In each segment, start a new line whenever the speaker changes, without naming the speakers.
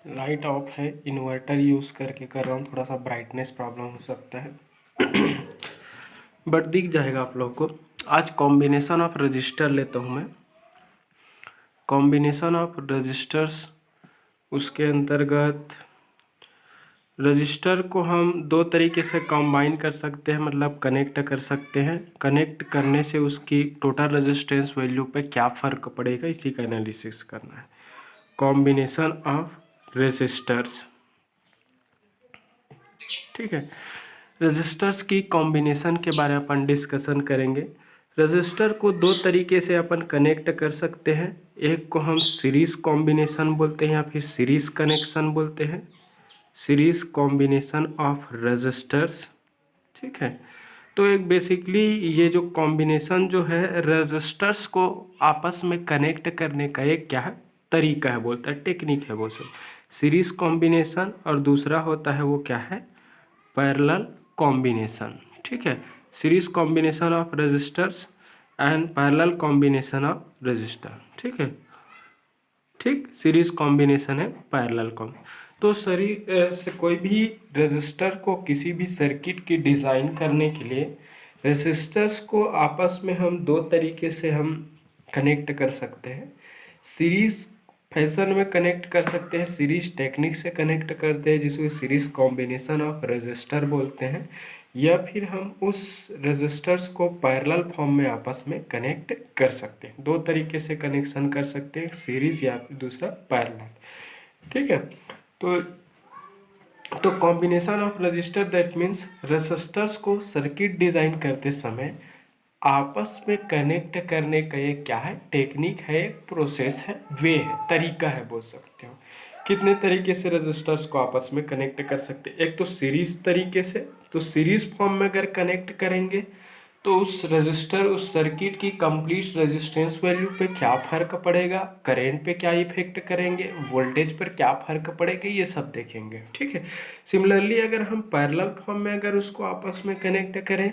Light of है, inverter use करके कर रहा हूँ, थोड़ा सा ब्राइटनेस प्रॉब्लम हो सकता है बट दिख जाएगा आप लोग को। आज कॉम्बिनेशन ऑफ रजिस्टर लेता हूँ मैं। कॉम्बिनेशन ऑफ रजिस्टर्स, उसके अंतर्गत रजिस्टर को हम दो तरीके से कंबाइन कर सकते हैं, मतलब कनेक्ट कर सकते हैं। कनेक्ट करने से उसकी टोटल रेजिस्टेंस वैल्यू पे क्या फ़र्क पड़ेगा, इसी का एनालिसिस करना है। कॉम्बिनेशन ऑफ रेजिस्टर्स, ठीक है। रजिस्टर्स की कॉम्बिनेशन के बारे में अपन डिस्कशन करेंगे। रजिस्टर को दो तरीके से अपन कनेक्ट कर सकते हैं। एक को हम सीरीज कॉम्बिनेशन बोलते हैं या फिर सीरीज कनेक्शन बोलते हैं, सीरीज कॉम्बिनेशन ऑफ रजिस्टर्स, ठीक है। तो एक बेसिकली ये जो कॉम्बिनेशन जो है रजिस्टर्स को आपस में कनेक्ट करने का एक क्या है, तरीका है, बोलता है टेक्निक है वो सब। सीरीज कॉम्बिनेशन और दूसरा होता है वो क्या है, पैरेलल कॉम्बिनेशन, ठीक है। Series combination of resistors and parallel combination of register, ठीक है। ठीक, सीरीज कॉम्बिनेशन है पैरेलल कॉम। तो से कोई भी रजिस्टर को किसी भी सर्किट की डिज़ाइन करने के लिए रजिस्टर्स को आपस में हम दो तरीके से हम कनेक्ट कर सकते हैं। सीरीज फैशन में कनेक्ट कर सकते हैं, सीरीज टेक्निक से कनेक्ट करते हैं जिसको सीरीज कॉम्बिनेशन ऑफ रजिस्टर बोलते हैं, या फिर हम उस रजिस्टर्स को पैरेलल फॉर्म में आपस में कनेक्ट कर सकते हैं। दो तरीके से कनेक्शन कर सकते हैं, सीरीज या फिर दूसरा पैरेलल, ठीक है। तो combination of resistor that means resistors को सर्किट डिज़ाइन करते समय आपस में कनेक्ट करने का ये क्या है, टेक्निक है, एक प्रोसेस है, वे है, तरीका है बोल सकते हो। कितने तरीके से रजिस्टर्स को आपस में कनेक्ट कर सकते हैं। एक तो सीरीज तरीके से, तो सीरीज फॉर्म में अगर कनेक्ट करेंगे तो उस रजिस्टर, उस सर्किट की कंप्लीट रेजिस्टेंस वैल्यू पे क्या फ़र्क पड़ेगा, करेंट पे क्या इफेक्ट करेंगे, वोल्टेज पर क्या फ़र्क पड़ेगा, ये सब देखेंगे, ठीक है। सिमिलरली अगर हम पैरेलल फॉर्म में अगर उसको आपस में कनेक्ट करें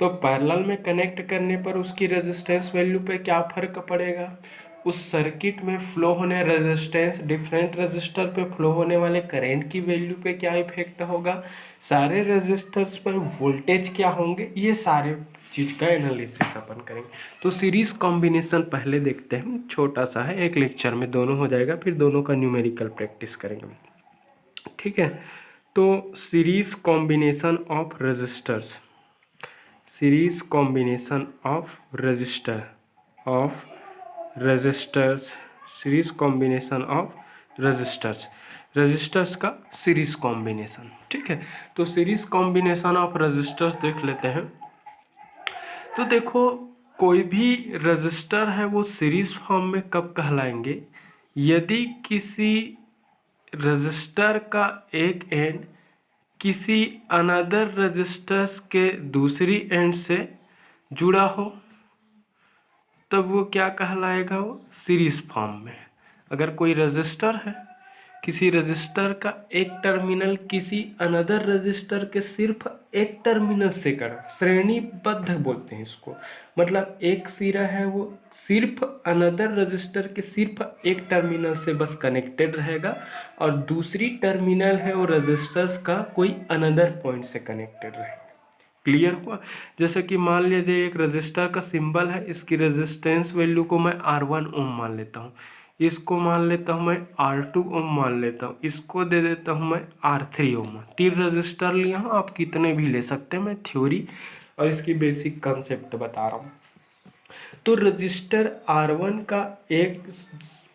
तो पैरेलल में कनेक्ट करने पर उसकी रेजिस्टेंस वैल्यू पे क्या फ़र्क पड़ेगा, उस सर्किट में फ्लो होने रेजिस्टेंस, डिफरेंट रेजिस्टर पे फ्लो होने वाले करंट की वैल्यू पे क्या इफेक्ट होगा, सारे रेजिस्टर्स पर वोल्टेज क्या होंगे, ये सारे चीज़ का एनालिसिस अपन करेंगे। तो सीरीज कॉम्बिनेशन पहले देखते हैं, छोटा सा है, एक लेक्चर में दोनों हो जाएगा, फिर दोनों का न्यूमेरिकल प्रैक्टिस करेंगे, ठीक है। तो series combination of resistors, series combination of resistors, series combination of resistors, resistors का सीरीज कॉम्बिनेशन, ठीक है। तो सीरीज कॉम्बिनेशन ऑफ रजिस्टर्स देख लेते हैं। तो देखो, कोई भी रजिस्टर है वो सीरीज फॉर्म में कब कहलाएंगे, यदि किसी रजिस्टर का एक एंड किसी अनदर रजिस्टर्स के दूसरी एंड से जुड़ा हो, तब वो क्या कहलाएगा, वो सीरीज फॉर्म में। अगर कोई रजिस्टर है, किसी रजिस्टर का एक टर्मिनल किसी अनदर रजिस्टर के सिर्फ एक टर्मिनल से कर, श्रेणीबद्ध बोलते हैं इसको, मतलब एक सिरा है वो सिर्फ अनदर रजिस्टर के सिर्फ एक टर्मिनल से बस कनेक्टेड रहेगा, और दूसरी टर्मिनल है वो रजिस्टर्स का कोई अनदर पॉइंट से कनेक्टेड रहेगा। क्लियर हुआ। जैसे कि मान लीजिए एक रजिस्टर का सिंबल है, इसकी रेजिस्टेंस वैल्यू को मैं R1 ओम मान लेता हूँ, इसको मान लेता हूँ मैं R2 ओम मान लेता हूँ, इसको दे देता हूँ मैं R3 ओम। 3 रजिस्टर लिया हूँ, आप कितने भी ले सकते हैं, मैं थ्योरी और इसकी बेसिक कंसेप्ट बता रहा हूँ। तो रजिस्टर R1 का एक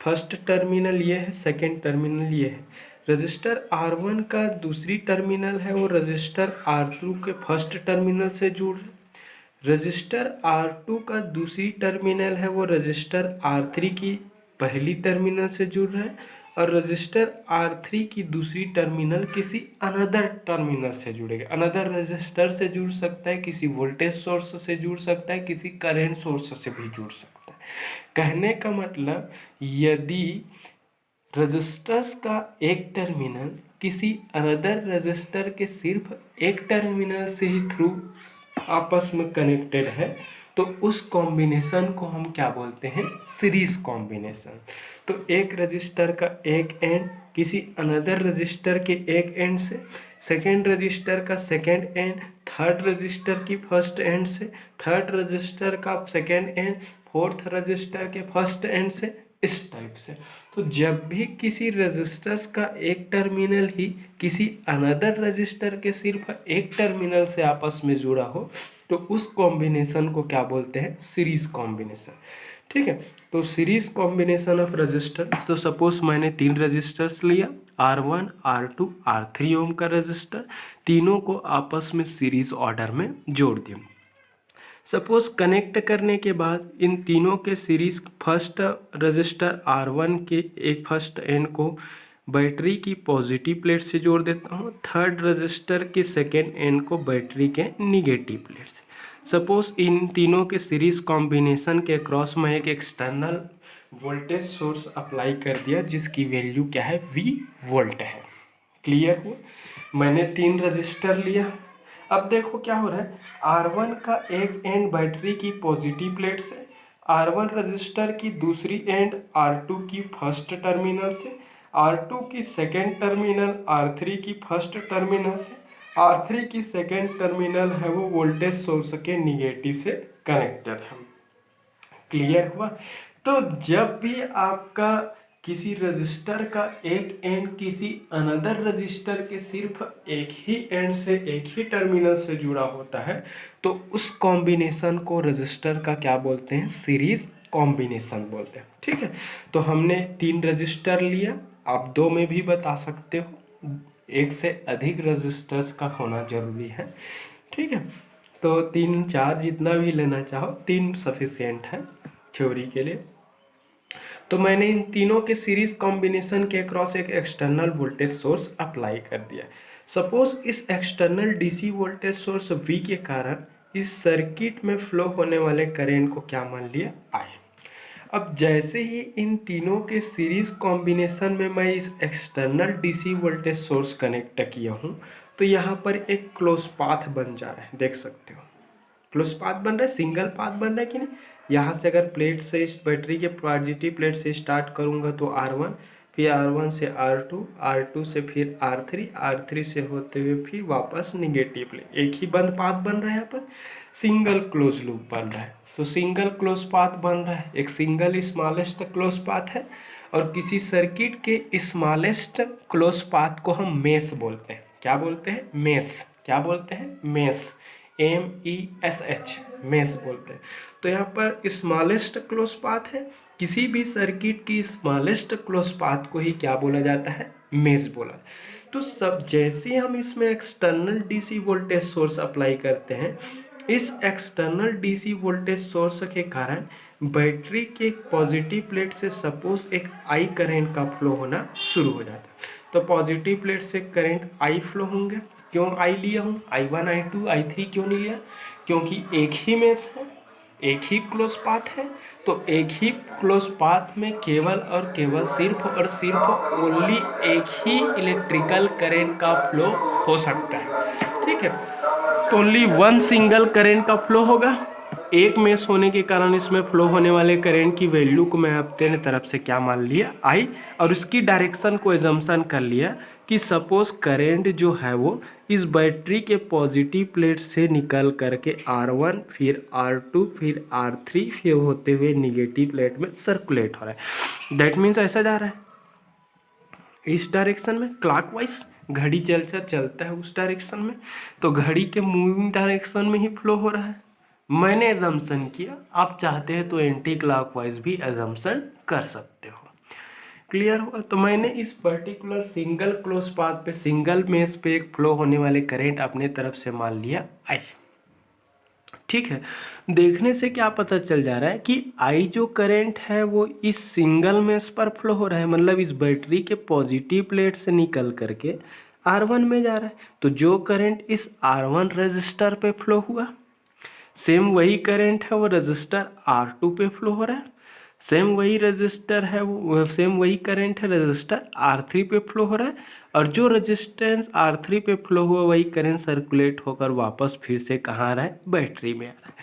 फर्स्ट टर्मिनल ये है, सेकेंड टर्मिनल ये है। रजिस्टर R1 का दूसरी टर्मिनल है वो रजिस्टर R2 के फर्स्ट टर्मिनल से जुड़ रहा है। रजिस्टर R2 का दूसरी टर्मिनल है वो रजिस्टर R3 की पहली टर्मिनल से जुड़ रहा है, और रजिस्टर R3 की दूसरी टर्मिनल किसी अनदर टर्मिनल से जुड़ेगा। अनदर रजिस्टर से जुड़ सकता है, किसी वोल्टेज सोर्स से जुड़ सकता है, किसी करंट सोर्स से भी जुड़ सकता है। कहने का मतलब, यदि रजिस्टर्स का एक टर्मिनल किसी अनदर रजिस्टर के सिर्फ एक टर्मिनल से ही थ्रू आपस में कनेक्टेड है, तो उस कॉम्बिनेशन को हम क्या बोलते हैं, सीरीज कॉम्बिनेशन। तो एक रजिस्टर का एक एंड किसी अनदर रजिस्टर के एक एंड से, सेकेंड रजिस्टर का सेकेंड एंड थर्ड रजिस्टर की फर्स्ट एंड से, थर्ड रजिस्टर का सेकेंड एंड फोर्थ रजिस्टर के फर्स्ट एंड से, इस टाइप से। तो जब भी किसी रजिस्टर्स का एक टर्मिनल ही किसी अनदर रजिस्टर के सिर्फ एक टर्मिनल से आपस में जुड़ा हो तो उस कॉम्बिनेशन को क्या बोलते हैं? Series combination. ठीक है, तो सीरीज कॉम्बिनेशन ऑफ रजिस्टर, तो सपोज मैंने 3 रजिस्टर्स लिया, R1, R2, R3 ओम का रजिस्टर, तीनों को आपस में सीरीज ऑर्डर में जोड़ दिया। सपोज कनेक्ट करने के बाद इन तीनों के सीरीज फर्स्ट रजिस्टर R1 के एक फर्स्ट एंड को बैटरी की पॉजिटिव प्लेट से जोड़ देता हूँ, थर्ड रजिस्टर के सेकेंड एंड को बैटरी के निगेटिव प्लेट से। सपोज इन तीनों के सीरीज कॉम्बिनेशन के क्रॉस में एक एक्सटर्नल वोल्टेज सोर्स अप्लाई कर दिया जिसकी वैल्यू क्या है? V वोल्ट है। क्लियर हुआ? मैंने 3 रजिस्टर लिया। अब देखो क्या हो रहा है, R1 का एक एंड बैटरी की पॉजिटिव प्लेट से, R1 रजिस्टर की दूसरी एंड R2 की फर्स्ट टर्मिनल से, R2 की सेकेंड टर्मिनल R3 की फर्स्ट टर्मिनल से, R3 की सेकेंड टर्मिनल है वो वोल्टेज सोर्स के निगेटिव से कनेक्टेड है। क्लियर हुआ? तो जब भी आपका किसी रजिस्टर का एक एंड किसी अनदर रजिस्टर के सिर्फ एक ही एंड से एक ही टर्मिनल से जुड़ा होता है तो उस कॉम्बिनेशन को रजिस्टर का क्या बोलते हैं? सीरीज कॉम्बिनेशन बोलते हैं। ठीक है, तो हमने 3 रजिस्टर लिया, आप 2 में भी बता सकते हो, एक से अधिक रजिस्टर्स का होना जरूरी है। ठीक है, तो 3 4 जितना भी लेना चाहो, 3 सफिशिएंट है थ्योरी के लिए। तो मैंने इन तीनों के सीरीज कॉम्बिनेशन के अक्रॉस एक एक्सटर्नल वोल्टेज सोर्स अप्लाई कर दिया। सपोज इस external DC voltage source V के कारण इस सर्किट में फ्लो होने वाले करंट को क्या मान लिया? I। अब जैसे ही इन तीनों के सीरीज कॉम्बिनेशन में मैं इस external DC voltage source connect किया हूँ तो यहाँ पर एक क्लोज पाथ बन जा रहा है, देख सकते हो क्लोज पाथ बन रहा है, सिंगल पाथ बन रहा है कि नहीं। यहाँ से अगर प्लेट से इस बैटरी के पॉजिटिव प्लेट से स्टार्ट करूँगा तो R1, फिर R1 से R2, R2 से फिर R3, R3 से होते हुए फिर वापस निगेटिव प्लेट, एक ही बंद पाथ बन रहा है, यहाँ पर सिंगल क्लोज लूप बन रहा है। तो सिंगल क्लोज पाथ बन रहा है, एक सिंगल स्मॉलेस्ट क्लोज पाथ है और किसी सर्किट के स्मॉलेस्ट क्लोज पाथ को हम मेश बोलते हैं। क्या बोलते हैं? मेश। क्या बोलते हैं? मेश, MESH, मेश बोलते हैं। तो यहाँ पर स्मॉलेस्ट क्लोज पाथ है, किसी भी सर्किट की स्मॉलेस्ट क्लोज पाथ को ही क्या बोला जाता है? मेश बोला। तो सब जैसे हम इसमें external DC voltage source apply करते हैं, इस एक्सटर्नल डीसी वोल्टेज सोर्स के कारण बैटरी के पॉजिटिव प्लेट से सपोज एक I करंट का फ्लो होना शुरू हो जाता है। तो पॉजिटिव प्लेट से करंट I फ्लो होंगे। क्यों I लिया हूँ? I1, I2, I3 क्यों नहीं लिया? क्योंकि एक ही मेश है, एक ही क्लोज पाथ है, तो एक ही क्लोज पाथ में केवल और केवल सिर्फ और सिर्फ ओनली एक ही इलेक्ट्रिकल करंट का फ्लो हो सकता है। ठीक है, तो ओनली वन सिंगल करंट का फ्लो होगा। एक मेश होने के कारण इसमें फ्लो होने वाले करंट की वैल्यू को मैं अपने तरफ से क्या मान लिया? I, और उसकी डायरेक्शन को एजम्पशन कर लिया कि सपोज करंट जो है वो इस बैटरी के पॉजिटिव प्लेट से निकल करके R1, फिर R2, फिर R3, फिर होते हुए निगेटिव प्लेट में सर्कुलेट हो रहा है। दैट मीन्स ऐसा जा रहा है इस डायरेक्शन में, क्लॉकवाइज घड़ी चलता है उस डायरेक्शन में, तो घड़ी के मूविंग डायरेक्शन में ही फ्लो हो रहा है। मैंने एजम्पशन किया, आप चाहते हैं तो एंटी क्लॉकवाइज भी एजम्पशन कर सकते हो। क्लियर हुआ? तो मैंने इस पर्टिकुलर सिंगल क्लोज पाथ पे, सिंगल मेश पे एक फ्लो होने वाले करंट अपने तरफ से मान लिया I। ठीक है, देखने से क्या पता चल जा रहा है कि I जो करंट है वो इस सिंगल मेश पर फ्लो हो रहा है, मतलब इस बैटरी के पॉजिटिव प्लेट से निकल करके R1 में जा रहा है। तो जो करंट इस R1 रजिस्टर पे फ्लो हुआ, सेम वही करंट है वो रजिस्टर R2 पे फ्लो हो रहा है, सेम वही रजिस्टर है वो, सेम वही करंट है रजिस्टर R3 पे फ्लो हो रहा है, और जो रजिस्टेंस R3 पे फ्लो हुआ वही करंट सर्कुलेट होकर वापस फिर से कहाँ आ रहा है? बैटरी में आ रहा है।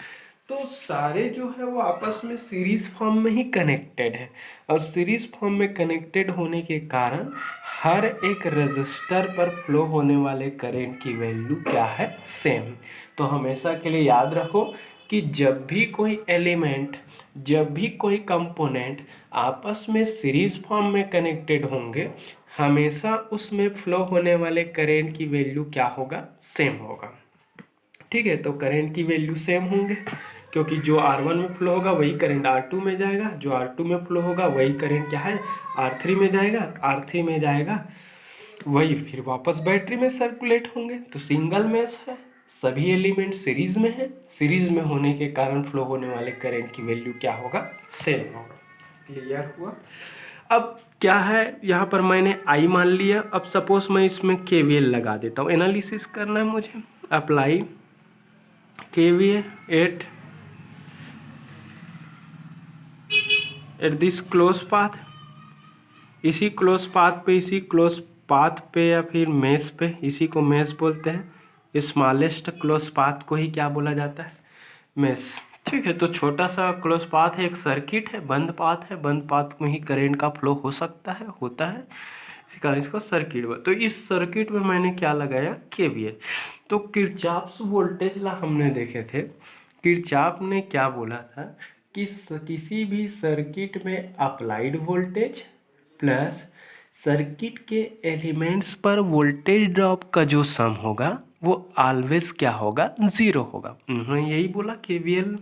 तो सारे जो है वो आपस में सीरीज फॉर्म में ही कनेक्टेड है, और सीरीज फॉर्म में कनेक्टेड होने के कारण हर एक रजिस्टर पर फ्लो होने वाले करंट की वैल्यू क्या है, सेम। तो हमेशा के लिए याद रखो कि जब भी कोई एलिमेंट, जब भी कोई कंपोनेंट आपस में सीरीज फॉर्म में कनेक्टेड होंगे, हमेशा उसमें फ्लो होने वाले करंट की वैल्यू क्या होगा, सेम होगा। ठीक है, तो करंट की वैल्यू सेम होंगे, क्योंकि जो R1 में फ्लो होगा वही करंट R2 में जाएगा, जो R2 में फ्लो होगा वही करंट क्या है, R3 में जाएगा, R3 में जाएगा, वही फिर वापस बैटरी में सर्कुलेट होंगे। तो सिंगल मेश है, सभी एलिमेंट सीरीज में है, सीरीज में होने के कारण फ्लो होने वाले करंट की वैल्यू क्या होगा, सेम होगा। क्लियर हुआ। अब क्या है, यहाँ पर मैंने I मान लिया। अब सपोज मैं इसमें KVL लगा देता हूँ, एनालिसिस करना है मुझे। Apply KVL at this close path, इसी क्लोज पाथ पे, इसी क्लोज पाथ पे या फिर मेश पे, इसी को मेश बोलते हैं। स्मॉलेस्ट क्लोज पाथ को ही क्या बोला जाता है, मेश। ठीक है, तो छोटा सा क्लोज पाथ है, एक सर्किट है, बंद पाथ है, बंद पाथ में ही करंट का फ्लो हो सकता है, होता है, इसी कारण इसको सर्किट। तो इस सर्किट में मैंने क्या लगाया, केवीएल। तो किरचॉफ्स वोल्टेज ला हमने देखे थे, किरचॉफ ने क्या बोला था कि किसी भी सर्किट में अप्लाइड वोल्टेज प्लस सर्किट के एलिमेंट्स पर वोल्टेज ड्रॉप का जो सम होगा वो ऑलवेज क्या होगा, जीरो होगा। उन्होंने यही बोला केवीएल।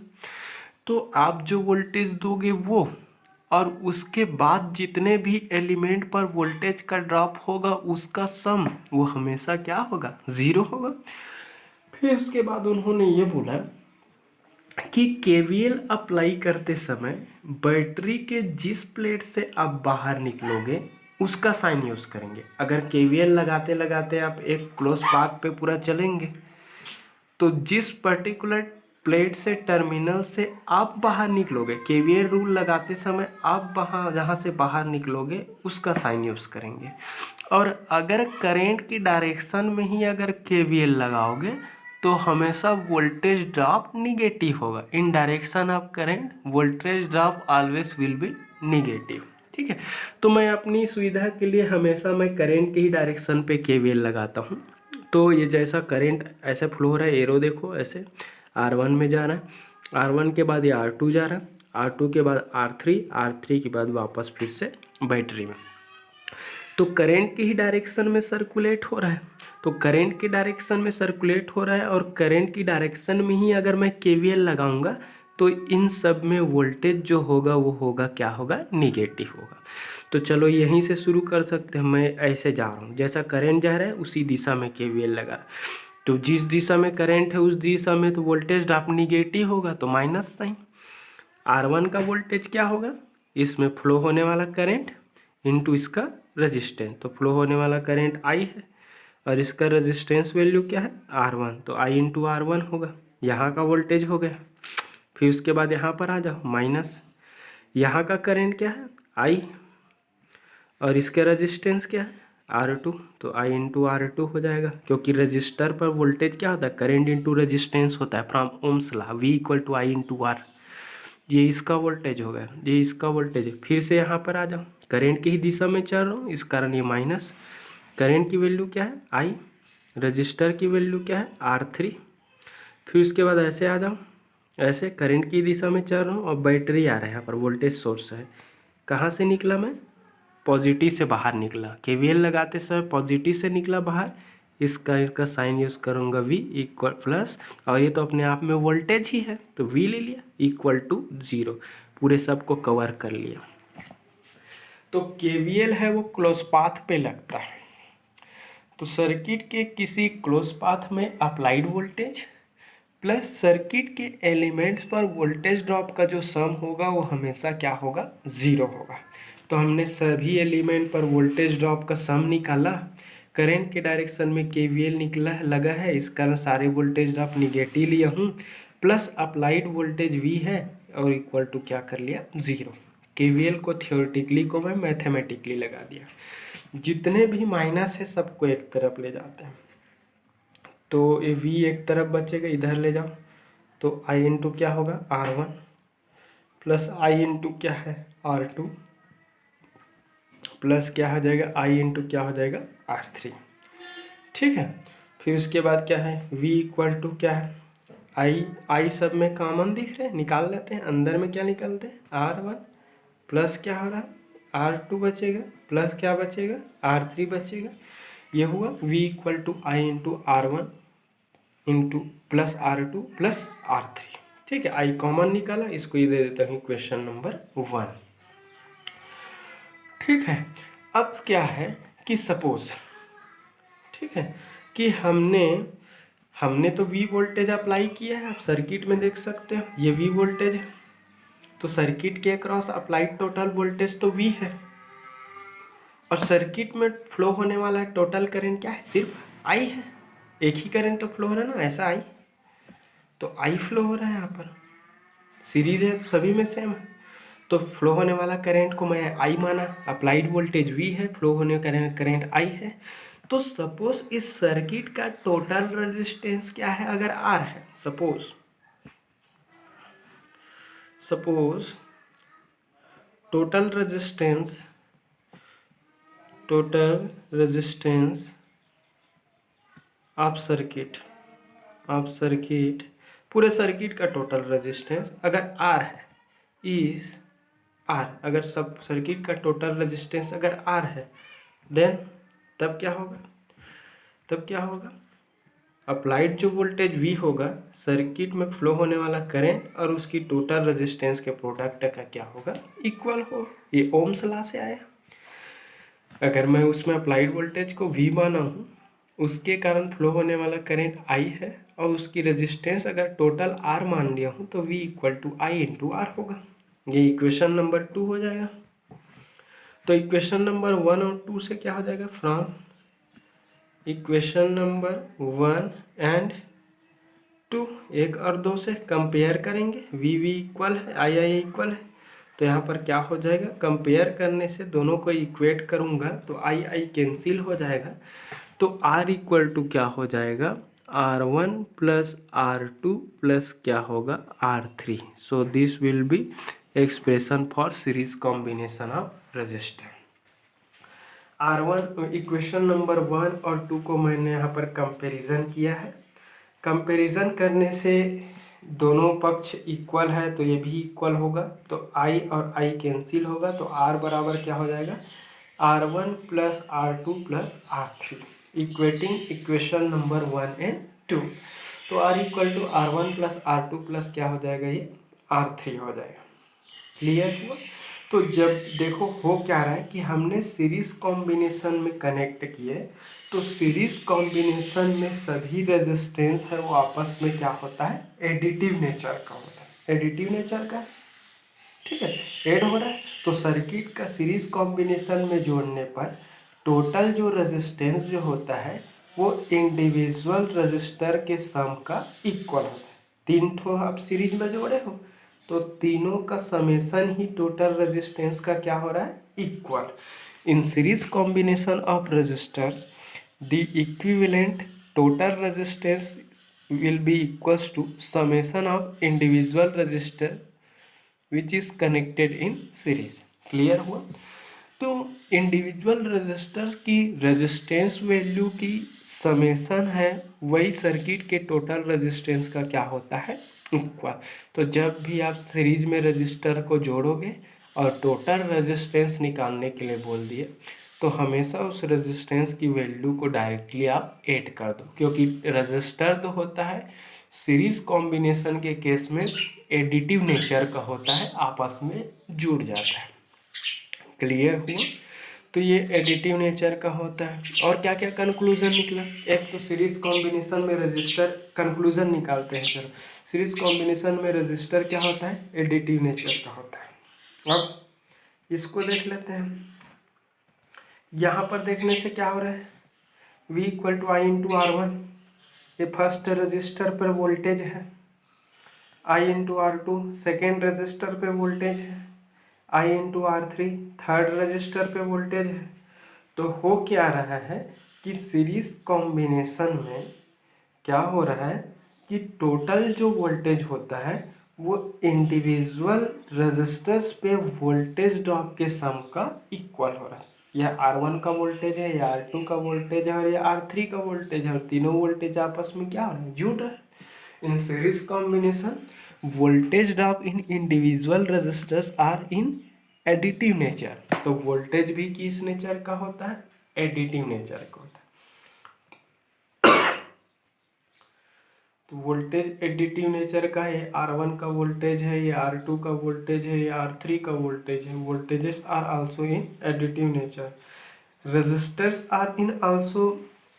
तो आप जो वोल्टेज दोगे वो, और उसके बाद जितने भी एलिमेंट पर वोल्टेज का ड्रॉप होगा उसका सम वो हमेशा क्या होगा, जीरो होगा। फिर उसके बाद उन्होंने ये बोला कि केवीएल अप्लाई करते समय बैटरी के जिस प्लेट से आप बाहर निकलोगे उसका साइन यूज करेंगे। अगर केवीएल लगाते लगाते आप एक क्लोज पाथ पे पूरा चलेंगे, तो जिस पर्टिकुलर प्लेट से, टर्मिनल से आप बाहर निकलोगे, केवीएल रूल लगाते समय आप वहाँ जहाँ से बाहर निकलोगे उसका साइन यूज करेंगे। और अगर करंट की डायरेक्शन में ही अगर केवीएल लगाओगे तो हमेशा वोल्टेज ड्रॉप निगेटिव होगा। इन direction of current voltage drop always will be negative. ठीक है, तो मैं अपनी सुविधा के लिए हमेशा मैं करंट की ही डायरेक्शन पे केवीएल लगाता हूँ। तो ये जैसा करंट ऐसे फ्लो हो रहा है, एरो देखो ऐसे R1 में जा रहा है, R1 के बाद ये R2 जा रहा है, R2 के बाद R3, R3 के बाद वापस फिर से बैटरी में। तो करंट की ही डायरेक्शन में सर्कुलेट हो रहा है, तो करंट की डायरेक्शन में सर्कुलेट हो रहा है, और करंट की डायरेक्शन में ही अगर मैं केवीएल लगाऊंगा तो इन सब में वोल्टेज जो होगा वो होगा क्या होगा, निगेटिव होगा। तो चलो यहीं से शुरू कर सकते हैं। मैं ऐसे जा रहा हूँ, जैसा करंट जा रहा है उसी दिशा में केवीएल लगा। तो जिस दिशा में करंट है उस दिशा में तो वोल्टेज ड्रॉप निगेटिव होगा, तो माइनस साइन। R1 का वोल्टेज क्या होगा, इसमें फ्लो होने वाला करंट इनटू इसका रेजिस्टेंस, तो फ्लो होने वाला करंट I है और इसका रेजिस्टेंस वैल्यू क्या है, R1, तो I इंटू R1 होगा। यहाँ का वोल्टेज हो गया। फिर उसके बाद यहाँ पर आ जाओ, माइनस यहाँ का करंट क्या है, I, और इसका रेजिस्टेंस क्या है, R2, तो I इंटू R2 हो जाएगा। क्योंकि रजिस्टर पर वोल्टेज क्या होता है, करंट इंटू रेजिस्टेंस होता है, from Ohm's law, V equal to I into R। ये इसका वोल्टेज हो गया, ये इसका वोल्टेज है। फिर से यहाँ पर आ जाओ, करंट की ही दिशा में चल रहा हूँ, इस कारण ये माइनस। करंट की वैल्यू क्या है, I, रजिस्टर की वैल्यू क्या है, R3। फिर उसके बाद ऐसे आ जाओ, ऐसे करंट की दिशा में चल रहा हूँ और बैटरी आ रहा है, यहाँ पर वोल्टेज सोर्स है। कहाँ से निकला मैं, पॉजिटिव से बाहर निकला, केवीएल लगाते समय पॉजिटिव से निकला बाहर, इसका साइन यूज करूँगा V इक्वल प्लस, और ये तो अपने आप में वोल्टेज ही है तो V ले लिया इक्वल टू 0, पूरे सब को कवर कर लिया। तो केवीएल है वो क्लोज पाथ पे लगता है। तो सर्किट के किसी क्लोज पाथ में अप्लाइड वोल्टेज प्लस सर्किट के एलिमेंट्स पर वोल्टेज ड्रॉप का जो सम होगा वो हमेशा क्या होगा, जीरो होगा। तो हमने सभी एलिमेंट पर वोल्टेज ड्रॉप का सम निकाला, करंट के डायरेक्शन में केवीएल निकला लगा है, इस कारण सारे वोल्टेज ड्रॉप निगेटिव लिया हूँ, प्लस अप्लाइड वोल्टेज V है और इक्वल टू क्या कर लिया, जीरो। केवीएल को थियोरेटिकली को मैं मैथमेटिकली लगा दिया। जितने भी माइनस है सबको एक तरफ ले जाते हैं, तो ये V एक तरफ बचेगा, इधर ले जाओ तो आई इंटू क्या होगा R1 प्लस आई इंटू क्या है R2 प्लस क्या हो जाएगा आई इंटू क्या हो जाएगा R3। ठीक है, फिर उसके बाद क्या है V इक्वल टू क्या है आई सब में कॉमन दिख रहे हैं, निकाल लेते हैं। अंदर में क्या निकालते हैं R1 प्लस क्या हो रहा है R2 बचेगा प्लस क्या बचेगा R3 बचेगा। ये हुआ V equal to I into R1 into plus R2 plus R3। ठीक है, आई कॉमन निकाला, इसको ये दे देता हूँ क्वेश्चन नंबर 1। ठीक है, अब क्या है कि सपोज, ठीक है, कि हमने तो V वोल्टेज अप्लाई किया है, आप सर्किट में देख सकते हो ये V वोल्टेज है, तो सर्किट के अक्रॉस अप्लाइड टोटल वोल्टेज तो V है, और सर्किट में फ्लो होने वाला टोटल करंट क्या है सिर्फ I है। एक ही करंट तो फ्लो हो रहा है ना, ऐसा I, तो I फ्लो हो रहा है यहाँ पर, सीरीज है तो सभी में सेम है, तो फ्लो होने वाला करंट को मैं I माना, अप्लाइड वोल्टेज V है, फ्लो होने करंट I है। तो सपोज इस सर्किट का टोटल रेजिस्टेंस क्या है अगर R है, suppose total resistance of circuit पूरे सर्किट का टोटल रेजिस्टेंस अगर R है इज R, अगर सब सर्किट का टोटल रेजिस्टेंस अगर R है देन तब क्या होगा अप्लाइड जो वोल्टेज V होगा सर्किट में फ्लो होने वाला करंट और उसकी टोटल रेजिस्टेंस के प्रोडक्ट का क्या होगा इक्वल हो। ये ओम्स लॉ से आया। अगर मैं उसमें अप्लाइड वोल्टेज को V माना हूँ, उसके कारण फ्लो होने वाला करंट I है और उसकी रेजिस्टेंस अगर टोटल R मान लिया हूँ तो V equal to I into R होगा। ये इक्वेशन नंबर 2 हो जाएगा। तो इक्वेशन नंबर 1 और 2 से क्या हो जाएगा, फ्रॉम इक्वेशन नंबर 1 एंड 2 1 और 2 से कंपेयर करेंगे, V इक्वल है आई इक्वल है, तो यहाँ पर क्या हो जाएगा कंपेयर करने से दोनों को इक्वेट करूँगा तो आई कैंसिल हो जाएगा, तो R इक्वल टू क्या हो जाएगा R1 प्लस R2 प्लस क्या होगा R3। So this will be expression for series combination of resistor. R1 equation number 1 और 2 को मैंने यहाँ पर कंपैरिजन किया है। कंपैरिजन करने से दोनों पक्ष इक्वल है तो ये भी इक्वल होगा, तो I और I कैंसिल होगा, तो R बराबर क्या हो जाएगा R1 plus R2 plus R3 equating equation number 1 and 2। तो R equal to R1 plus R2 plus क्या हो जाएगा ये R3 हो जाएगा। क्लियर हुआ। तो जब देखो हो क्या रहा है कि हमने सीरीज कॉम्बिनेशन में कनेक्ट किए, तो सीरीज कॉम्बिनेशन में सभी रेजिस्टेंस है वो आपस में क्या होता है एडिटिव नेचर का होता है, एडिटिव नेचर का, ठीक है, ऐड हो रहा है। तो सर्किट का सीरीज कॉम्बिनेशन में जोड़ने पर टोटल जो रेजिस्टेंस जो होता है वो इंडिविजुअल रजिस्टर के सम का इक्वल होता है। 3 ठो आप सीरीज में जोड़े हो तो तीनों का समेसन ही टोटल रेजिस्टेंस का क्या हो रहा है equal. In series combination of resistors the equivalent total resistance will be equals to summation of individual resistor which is connected in series। Clear हुआ। तो इंडिविजुअल रेजिस्टर्स की रेजिस्टेंस वैल्यू की summation है वही सर्किट के टोटल रेजिस्टेंस का क्या होता है इक्वल। तो जब भी आप सीरीज में रेजिस्टर को जोड़ोगे और टोटल रेजिस्टेंस निकालने के लिए बोल दिए तो हमेशा उस रेजिस्टेंस की वैल्यू को डायरेक्टली आप ऐड कर दो, क्योंकि रेजिस्टर तो होता है सीरीज कॉम्बिनेशन के केस में एडिटिव नेचर का होता है, आपस में जुड़ जाता है। क्लियर हुआ। तो ये एडिटिव नेचर का होता है। और क्या क्या कंक्लूजन निकला, एक तो सीरीज कॉम्बिनेशन में रजिस्टर, कंक्लूजन निकालते हैं चलो, सीरीज कॉम्बिनेशन में रजिस्टर क्या होता है एडिटिव नेचर का होता है। अब इसको देख लेते हैं। यहाँ पर देखने से क्या हो रहा है V equal to I into R1, ये फर्स्ट रजिस्टर पर वोल्टेज है, I into R2 second resistor पे वोल्टेज है, I into R3 third resistor पे वोल्टेज है। तो हो क्या रहा है कि सीरीज कॉम्बिनेशन में क्या हो रहा है कि टोटल जो वोल्टेज होता है वो इंडिविजुअल रेजिस्टर्स पे वोल्टेज ड्रॉप के सम का इक्वल हो रहा है। यह R1 का वोल्टेज है, यह R2 का वोल्टेज है और यह R3 का वोल्टेज है, और तीनों वोल्टेज आपस में क्या हो रहा है, जुड़ रहा है। In series combination voltage drop in individual resistors are in additive nature. तो वोल्टेज भी किस नेचर का होता है, एडिटिव नेचर का होता है। तो वोल्टेज एडिटिव नेचर का है, R1 का वोल्टेज है, ये R2 का वोल्टेज है, ये R3 का वोल्टेज है। Voltages are also in additive nature. Resistors are in also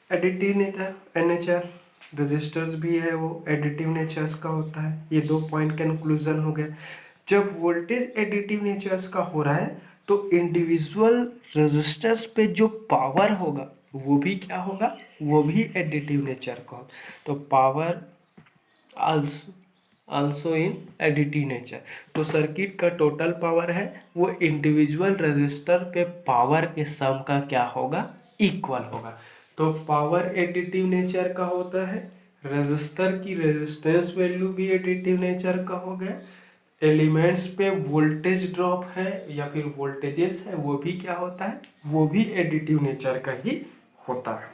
additive nature. Resistors भी है वो एडिटिव नेचर्स का होता है। ये 2 पॉइंट कंक्लूजन हो गया। जब वोल्टेज एडिटिव नेचर्स का हो रहा है तो इंडिविजुअल रेजिस्टर्स पे जो पावर होगा वो भी क्या होगा, वो भी एडिटिव नेचर का होगा। तो power also in additive nature. तो सर्किट का टोटल पावर है वो इंडिविजुअल रेजिस्टर पे पावर के सम का क्या होगा, इक्वल होगा। तो पावर एडिटिव नेचर का होता है, रेजिस्टर की रेजिस्टेंस वैल्यू भी एडिटिव नेचर का हो गया, एलिमेंट्स पे वोल्टेज ड्रॉप है या फिर वोल्टेजेस है वो भी क्या होता है, वो भी एडिटिव नेचर का ही होता है।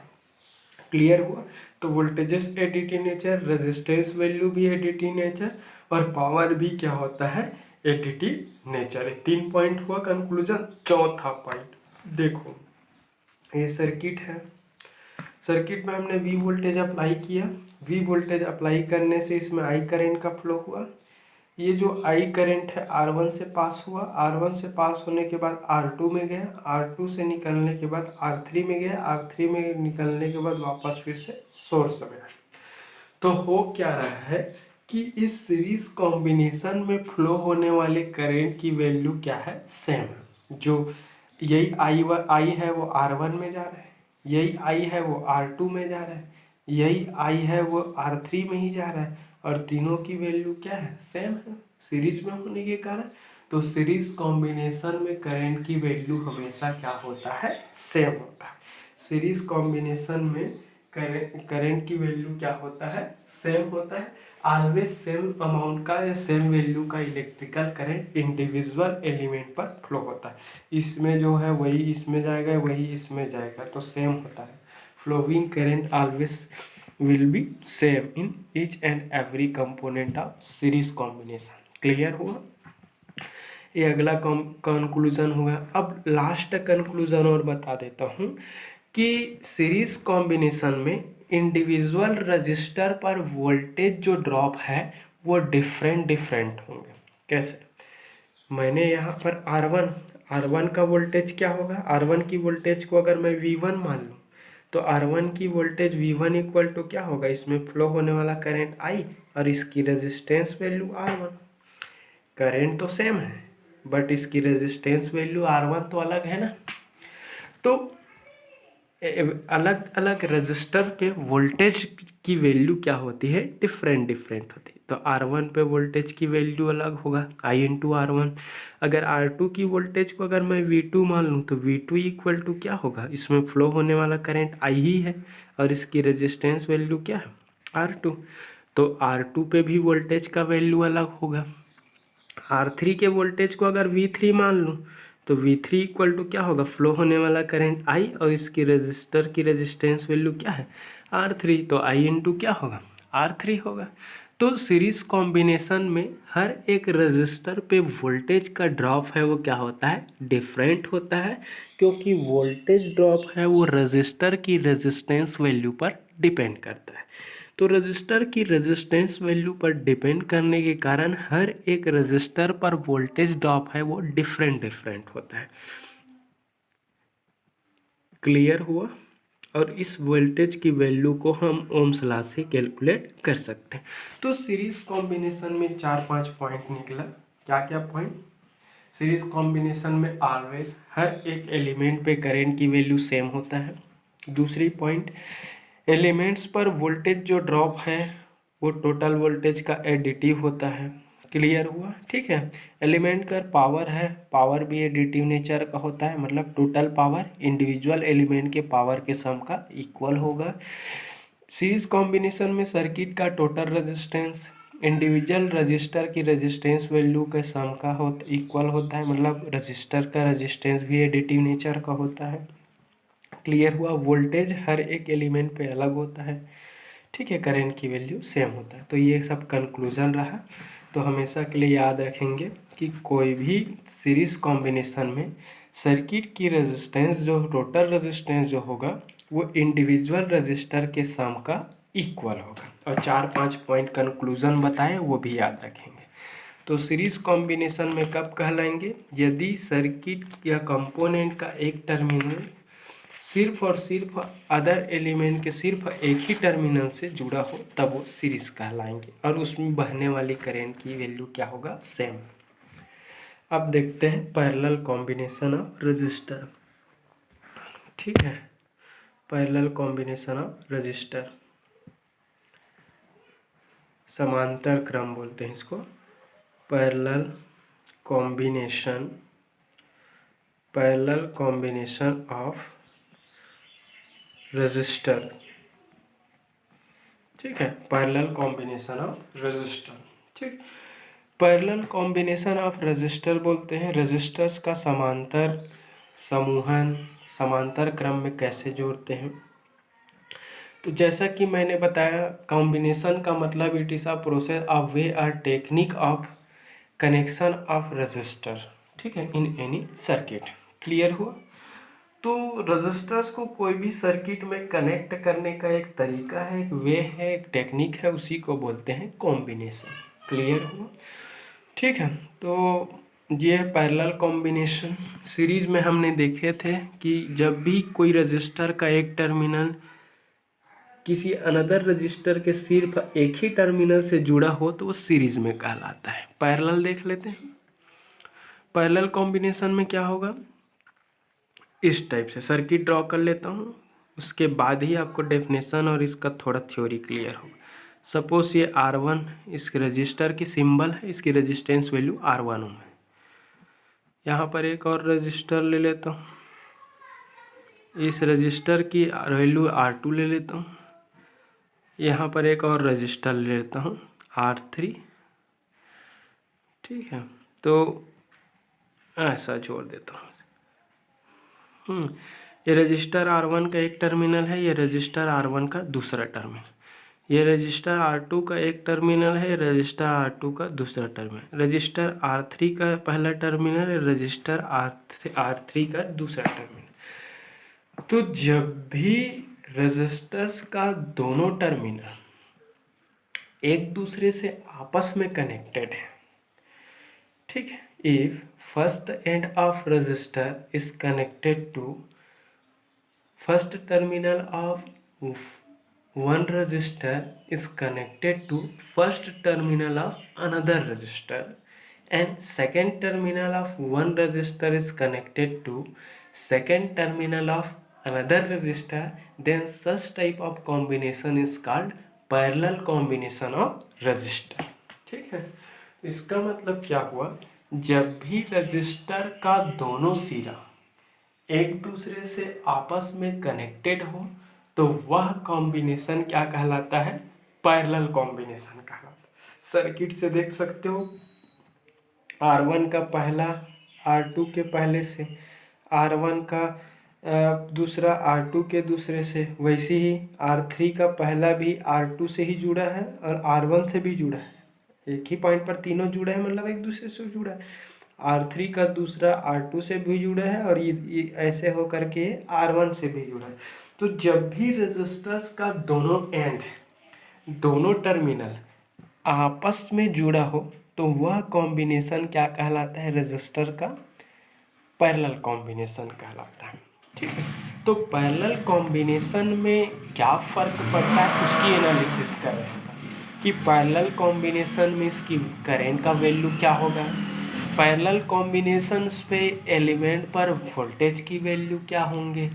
क्लियर हुआ। तो voltages additive nature, resistance value भी एडिटिव नेचर और पावर भी क्या होता है, एडिटिव नेचर। 3 पॉइंट हुआ कंक्लूजन। चौथा पॉइंट देखो, ये सर्किट है। सर्किट में हमने V वोल्टेज अप्लाई किया। V वोल्टेज अप्लाई करने से इसमें I करंट का फ्लो हुआ। ये जो I करंट है R1 से पास हुआ, R1 से पास होने के बाद R2 में गया, R2 से निकलने के बाद R3 में गया, R3 में निकलने के बाद वापस फिर से सोर्स में आया। तो हो क्या रहा है कि इस सीरीज कॉम्बिनेशन में फ्लो होने वाले करंट की वैल्यू क्या है, सेम है। जो यही I है वो R1 में जा रहा है, यही I है वो R2 में जा रहा है, यही I है वो R3 में ही जा रहा है, और तीनों की वैल्यू क्या है, सेम है सीरीज में होने के कारण। तो सीरीज कॉम्बिनेशन में करंट की वैल्यू हमेशा क्या होता है, सेम होता है। सीरीज कॉम्बिनेशन में करंट की वैल्यू क्या होता है, सेम होता है। ऑलवेज सेम अमाउंट का या सेम वैल्यू का इलेक्ट्रिकल करंट इंडिविजुअल एलिमेंट पर फ्लो होता है। इसमें जो है वही इसमें जाएगा, वही इसमें जाएगा, तो सेम होता है। Flowing current always will be same in each and every component of series combination। Clear हुआ। ये अगला कंक्लूजन हुआ। अब लास्ट कंक्लूजन और बता देता हूँ कि सीरीज कॉम्बिनेशन में इंडिविजुअल रजिस्टर पर वोल्टेज जो ड्रॉप है वो डिफरेंट होंगे। कैसे, मैंने यहाँ पर R1 का वोल्टेज क्या होगा, R1 की वोल्टेज को अगर मैं V1 मान लूँ तो R1 की वोल्टेज V1 इक्वल टू क्या होगा, इसमें फ्लो होने वाला करंट I और इसकी रेजिस्टेंस वैल्यू R1। करंट तो सेम है बट इसकी रेजिस्टेंस वैल्यू R1 तो अलग है ना। तो अलग अलग रजिस्टर पे वोल्टेज की वैल्यू क्या होती है, डिफरेंट होती है। तो R1 पे वोल्टेज की वैल्यू अलग होगा, I इंटू R1। अगर R2 की वोल्टेज को अगर मैं V2 मान लूँ तो V2 इक्वल टू क्या होगा, इसमें फ्लो होने वाला करंट I ही है और इसकी रेजिस्टेंस वैल्यू क्या है, R2। तो R2 पे भी वोल्टेज का वैल्यू अलग होगा। R3 के वोल्टेज को अगर V3 मान लूँ तो V3 इक्वल टू क्या होगा, फ्लो होने वाला करंट I और इसकी रजिस्टर की रेजिस्टेंस वैल्यू क्या है, R3। तो I इंटू क्या होगा, R3 होगा। तो सीरीज कॉम्बिनेशन में हर एक रजिस्टर पे वोल्टेज का ड्रॉप है वो क्या होता है, डिफरेंट होता है, क्योंकि वोल्टेज ड्रॉप है वो रजिस्टर की रेजिस्टेंस वैल्यू पर डिपेंड करता है। तो रजिस्टर की रेजिस्टेंस वैल्यू पर डिपेंड करने के कारण हर एक रजिस्टर पर वोल्टेज ड्रॉप है वो डिफरेंट होता है। क्लियर हुआ। और इस वोल्टेज की वैल्यू को हम ओम्स लॉ से कैलकुलेट कर सकते हैं। तो सीरीज कॉम्बिनेशन में 4-5 पॉइंट निकला। क्या क्या पॉइंट, सीरीज कॉम्बिनेशन में ऑलवेज हर एक एलिमेंट पे करंट की वैल्यू सेम होता है। दूसरी पॉइंट, एलिमेंट्स पर वोल्टेज जो ड्रॉप है वो टोटल वोल्टेज का एडिटिव होता है। क्लियर हुआ, ठीक है। एलिमेंट का पावर है, पावर भी एडिटिव नेचर का होता है, मतलब टोटल पावर इंडिविजुअल एलिमेंट के पावर के सम का इक्वल होगा। सीरीज कॉम्बिनेशन में सर्किट का टोटल रेजिस्टेंस इंडिविजुअल रजिस्टर की रेजिस्टेंस वैल्यू के सम का इक्वल होता है, मतलब रजिस्टर का रेजिस्टेंस भी एडिटिव नेचर का होता है। क्लियर हुआ। वोल्टेज हर एक एलिमेंट पे अलग होता है, ठीक है, करंट की वैल्यू सेम होता है। तो ये सब कंक्लूजन रहा। तो हमेशा के लिए याद रखेंगे कि कोई भी सीरीज कॉम्बिनेशन में सर्किट की रेजिस्टेंस जो टोटल रेजिस्टेंस जो होगा वो इंडिविजुअल रजिस्टर के सम का इक्वल होगा। और 4-5 पॉइंट कंक्लूजन बताए वो भी याद रखेंगे। तो सीरीज कॉम्बिनेशन में कब कहलाएंगे? यदि सर्किट या कंपोनेंट का एक टर्मिनल सिर्फ और सिर्फ अदर एलिमेंट के सिर्फ एक ही टर्मिनल से जुड़ा हो तब वो सीरीज कहलाएंगे, और उसमें बहने वाली करंट की वैल्यू क्या होगा? सेम। अब देखते हैं पैरेलल कॉम्बिनेशन ऑफ रजिस्टर। ठीक है, पैरेलल कॉम्बिनेशन ऑफ रजिस्टर, समांतर क्रम बोलते हैं इसको। पैरेलल कॉम्बिनेशन ऑफ रजिस्टर, ठीक है, पैरेलल कॉम्बिनेशन ऑफ रजिस्टर। ठीक, पैरेलल कॉम्बिनेशन ऑफ रजिस्टर बोलते हैं रजिस्टर्स का समांतर समूहन समांतर क्रम में कैसे जोड़ते हैं। तो जैसा कि मैंने बताया, कॉम्बिनेशन का मतलब it is a process of way और technique of connection of register, ठीक है, इन एनी सर्किट। क्लियर हुआ। तो रजिस्टर्स को कोई भी सर्किट में कनेक्ट करने का एक तरीका है, एक वे है, एक टेक्निक है, उसी को बोलते हैं कॉम्बिनेशन। क्लियर हुआ। ठीक है, तो ये है पैरेलल कॉम्बिनेशन। सीरीज में हमने देखे थे कि जब भी कोई रजिस्टर का एक टर्मिनल किसी अनदर रजिस्टर के सिर्फ एक ही टर्मिनल से जुड़ा हो तो वो सीरीज में कहलाता है। पैरेलल देख लेते हैं। पैरेलल कॉम्बिनेशन में क्या होगा, इस टाइप से सर्किट ड्रॉ कर लेता हूँ, उसके बाद ही आपको डेफिनेशन और इसका थोड़ा थ्योरी क्लियर होगा। सपोज ये R1 इस रजिस्टर की सिंबल है, इसकी रेजिस्टेंस वैल्यू R1 है। यहाँ पर एक और रजिस्टर ले लेता हूँ, इस रजिस्टर की वैल्यू R2 ले लेता हूँ। यहाँ पर एक और रजिस्टर ले लेता हूँ R3, ठीक है, तो ऐसा जोड़ देता हूँ। ये रजिस्टर R1 का एक टर्मिनल है, ये रजिस्टर R1 का दूसरा टर्मिनल, ये रजिस्टर R2 का एक टर्मिनल है, रजिस्टर R2 का दूसरा टर्मिनल, रजिस्टर R3 का पहला टर्मिनल है, रजिस्टर R3 का दूसरा टर्मिनल। तो जब भी रजिस्टर्स का दोनों टर्मिनल एक दूसरे से आपस में कनेक्टेड है, ठीक है, if first end of resistor is connected to first terminal of one resistor is connected to first terminal of another resistor and second terminal of one resistor is connected to second terminal of another resistor, then such type of combination is called parallel combination of resistor। ठीक है, इसका मतलब क्या हुआ, जब भी register का दोनों सिरा एक दूसरे से आपस में कनेक्टेड हो तो वह कॉम्बिनेशन क्या कहलाता है? पैरेलल कॉम्बिनेशन कहलाता है। सर्किट से देख सकते हो, R1 का पहला R2 के पहले से, R1 का दूसरा R2 के दूसरे से, वैसे ही R3 का पहला भी R2 से ही जुड़ा है और R1 से भी जुड़ा है। एक ही पॉइंट पर तीनों जुड़े हैं, मतलब एक दूसरे से जुड़ा है। R3 का दूसरा R2 से भी जुड़ा है और ये ऐसे हो करके R1 से भी जुड़ा है। तो जब भी रेजिस्टर्स का दोनों एंड, दोनों टर्मिनल आपस में जुड़ा हो तो वह कॉम्बिनेशन क्या कहलाता है? रेजिस्टर का पैरेलल कॉम्बिनेशन कहलाता है। ठीक है, तो पैरेलल कॉम्बिनेशन में क्या फ़र्क पड़ता है उसकी एनालिसिस कर रहे हैं कि पैरेलल कॉम्बिनेशन में इसकी करंट का वैल्यू क्या होगा, पैरेलल कॉम्बिनेशंस पे एलिमेंट पर वोल्टेज की वैल्यू क्या होंगे,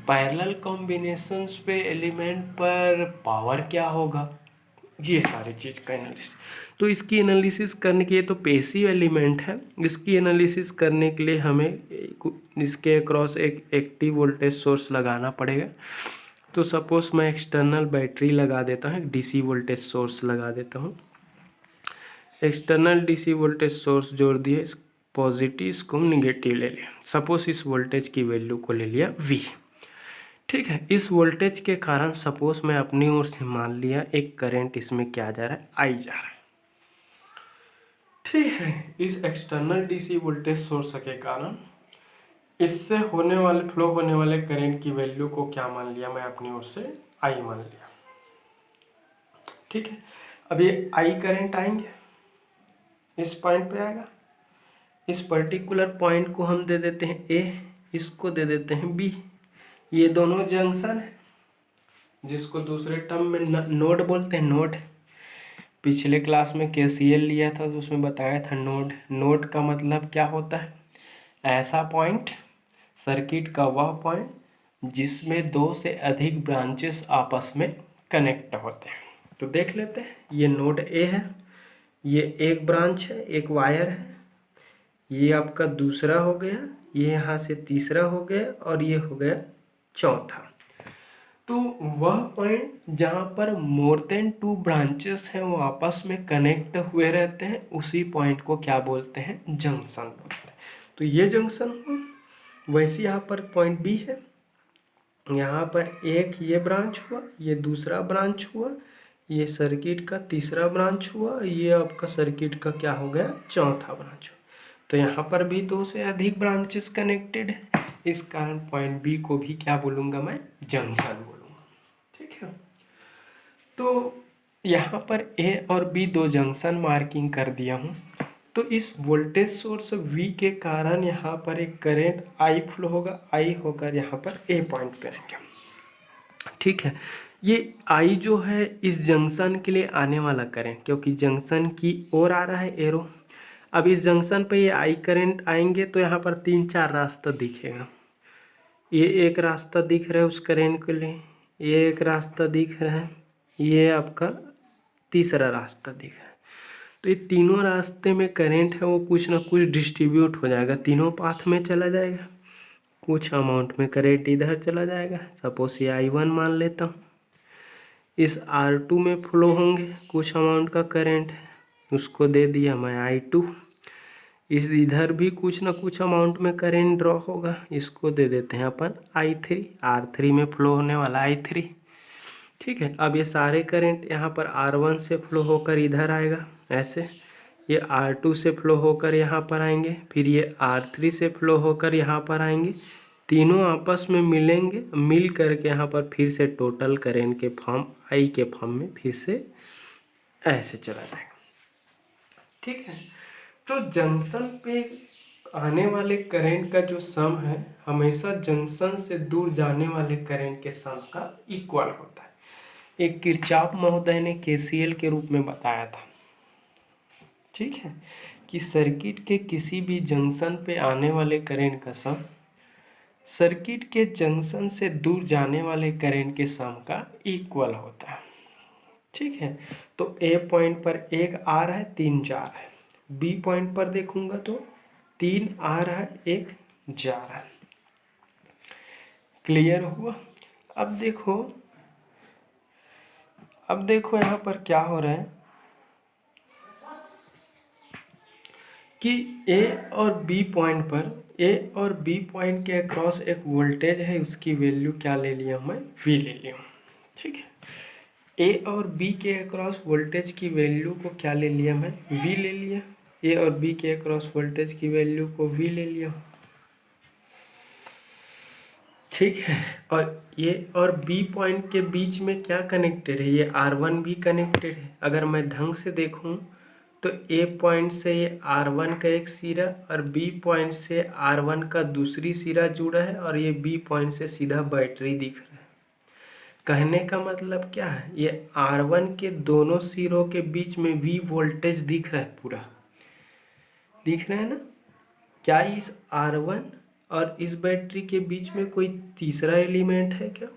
पैरेलल कॉम्बिनेशंस पे एलिमेंट पर पावर क्या होगा, ये सारी चीज़ का एनालिसिस। तो इसकी एनालिसिस करने के लिए, तो पैसिव एलिमेंट है, इसकी एनालिसिस करने के लिए हमें इसके अक्रॉस एक एक्टिव वोल्टेज सोर्स लगाना पड़ेगा। तो सपोज मैं एक्सटर्नल बैटरी लगा देता हूँ, डीसी वोल्टेज सोर्स लगा देता हूँ। एक्सटर्नल डीसी वोल्टेज सोर्स जोड़ दिए, इस पॉजिटिव इसको निगेटिव ले लिया। सपोज इस वोल्टेज की वैल्यू को ले लिया V। ठीक है, इस वोल्टेज के कारण सपोज मैं अपनी ओर से मान लिया एक करंट इसमें क्या जा रहा है, I जा रहा है। ठीक है, इस एक्सटर्नल डीसी वोल्टेज सोर्स के कारण इससे होने वाले फ्लो होने वाले करंट की वैल्यू को क्या मान लिया मैं अपनी ओर से, I मान लिया। ठीक है, अब ये I करंट आएंगे, इस पॉइंट पे आएगा। इस पर्टिकुलर पॉइंट को हम दे देते हैं A, इसको दे देते हैं B। ये दोनों जंक्शन है, जिसको दूसरे टर्म में नोड बोलते हैं, नोड। पिछले क्लास में KCL लिया था तो उसमें बताया था नोड। नोड का मतलब क्या होता है, ऐसा पॉइंट, सर्किट का वह पॉइंट जिसमें दो से अधिक ब्रांचेस आपस में कनेक्ट होते हैं। तो देख लेते हैं, ये नोड A है, ये एक ब्रांच है, एक वायर है, ये आपका दूसरा हो गया, ये यहाँ से तीसरा हो गया और ये हो गया चौथा। तो वह पॉइंट जहाँ पर मोर देन 2 ब्रांचेस हैं वो आपस में कनेक्ट हुए रहते हैं, उसी पॉइंट को क्या बोलते हैं, जंक्शन बोलते हैं। तो ये जंक्शन हुआ। वैसे यहाँ पर पॉइंट B है, यहाँ पर एक ये ब्रांच हुआ, ये दूसरा ब्रांच हुआ, ये सर्किट का तीसरा ब्रांच हुआ, ये आपका सर्किट का क्या हो गया, चौथा ब्रांच हुआ। तो यहाँ पर भी 2 से अधिक ब्रांचेस कनेक्टेड है, इस कारण पॉइंट B को भी क्या बोलूँगा मैं, जंक्शन बोलूँगा। ठीक है, तो यहाँ पर A और B दो जंक्शन मार्किंग कर दिया हूँ। तो इस वोल्टेज सोर्स V के कारण यहाँ पर एक करंट I फ्लो होगा, I होकर यहाँ पर A पॉइंट पे रहेंगे। ठीक है, ये I जो है इस जंक्शन के लिए आने वाला करंट, क्योंकि जंक्शन की ओर आ रहा है एरो। अब इस जंक्शन पे ये I करंट आएंगे तो यहाँ पर 3-4 रास्ता दिखेगा। ये एक रास्ता दिख रहा है उस करंट के लिए, ये एक रास्ता दिख रहा है, ये आपका तीसरा रास्ता दिख रहा है। तो ये तीनों रास्ते में करंट है वो कुछ ना कुछ डिस्ट्रीब्यूट हो जाएगा, तीनों पाथ में चला जाएगा। कुछ अमाउंट में करंट इधर चला जाएगा, सपोज ये I1 मान लेता हूँ। इस R2 में फ्लो होंगे, कुछ अमाउंट का करंट है, उसको दे दिया मैं I2। इस इधर भी कुछ ना कुछ अमाउंट में करंट ड्रॉ होगा, इसको दे देते हैं अपन I3। R3 में फ्लो होने वाला I3। ठीक है, अब ये सारे करंट यहाँ पर R1 से फ्लो होकर इधर आएगा, ऐसे ये R2 से फ्लो होकर यहाँ पर आएंगे, फिर ये R3 से फ्लो होकर यहाँ पर आएंगे, तीनों आपस में मिलेंगे, मिल करके यहाँ पर फिर से टोटल करंट के फॉर्म I के फॉर्म में फिर से ऐसे चला जाएगा। ठीक है, तो जंक्शन पे आने वाले करंट का जो सम है हमेशा जंक्शन से दूर जाने वाले करंट के सम का इक्वल होता है। एक किरचॉफ महोदय ने KCL के रूप में बताया था। ठीक है, कि सर्किट के किसी भी जंक्शन पे आने वाले करंट का सम सर्किट के जंक्शन से दूर जाने वाले करंट के सम का इक्वल होता है। ठीक है, तो A पॉइंट पर एक आ रहा है, 3 जा रहा है। B पॉइंट पर देखूंगा तो 3 आ रहा है, एक जा रहा है। क्लियर हुआ? अब देखो यहाँ पर क्या हो रहा है कि A और B पॉइंट के अक्रॉस एक वोल्टेज है, उसकी वैल्यू क्या ले लिया मैं, V ले लिया। ठीक है, A और B के अक्रॉस वोल्टेज की वैल्यू को क्या ले लिया मैं, V ले लिया। A और B के अक्रॉस वोल्टेज की वैल्यू को V ले लिया। ठीक है, और ये और B पॉइंट के बीच में क्या कनेक्टेड है, ये R1 भी कनेक्टेड है। अगर मैं ढंग से देखूं तो A पॉइंट से ये R1 का एक सिरा और B पॉइंट से R1 का दूसरी सिरा जुड़ा है, और ये B पॉइंट से सीधा बैटरी दिख रहा है। कहने का मतलब क्या है, ये R1 के दोनों सिरों के बीच में V वोल्टेज दिख रहा है, पूरा दिख रहा है ना। क्या इस R1 और इस बैटरी के बीच में कोई तीसरा एलिमेंट है क्या?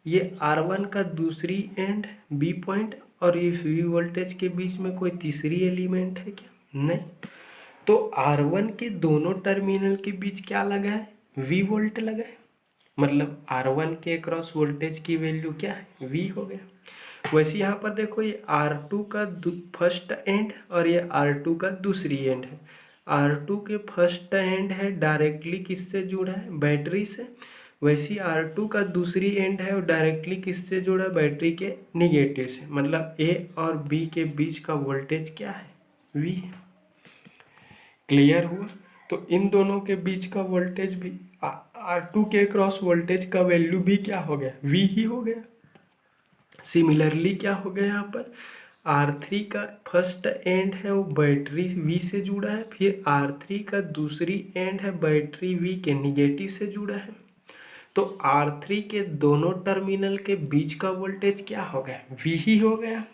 ये R1 का दूसरी एंड B पॉइंट और ये V वोल्टेज के बीच में कोई तीसरी एलिमेंट है क्या? नहीं। तो R1 के दोनों टर्मिनल के बीच क्या लगा है, V वोल्ट लगा है। मतलब R1 के अक्रॉस वोल्टेज की वैल्यू क्या है, V हो गया। वैसे यहाँ पर देखो ये R2 का फर्स्ट एंड और ये R2 का दूसरी एंड है। R2 के फर्स्ट एंड है डायरेक्टली किससे जुड़ा है, बैटरी से। वैसे R2 का दूसरी एंड है और डायरेक्टली किससे जुड़ा है, बैटरी के निगेटिव से। मतलब A और B के बीच का वोल्टेज क्या है, V। क्लियर हुआ। तो इन दोनों के बीच का वोल्टेज भी R2 के क्रॉस वोल्टेज का वैल्यू भी क्या हो गया, V ही हो गया। सिमिलरली क्या हो गया, यहाँ पर R3 का फर्स्ट एंड है वो बैटरी V से जुड़ा है, फिर R3 का दूसरी एंड है बैटरी V के निगेटिव से जुड़ा है। तो R3 के दोनों टर्मिनल के बीच का वोल्टेज क्या हो गया, V ही हो गया।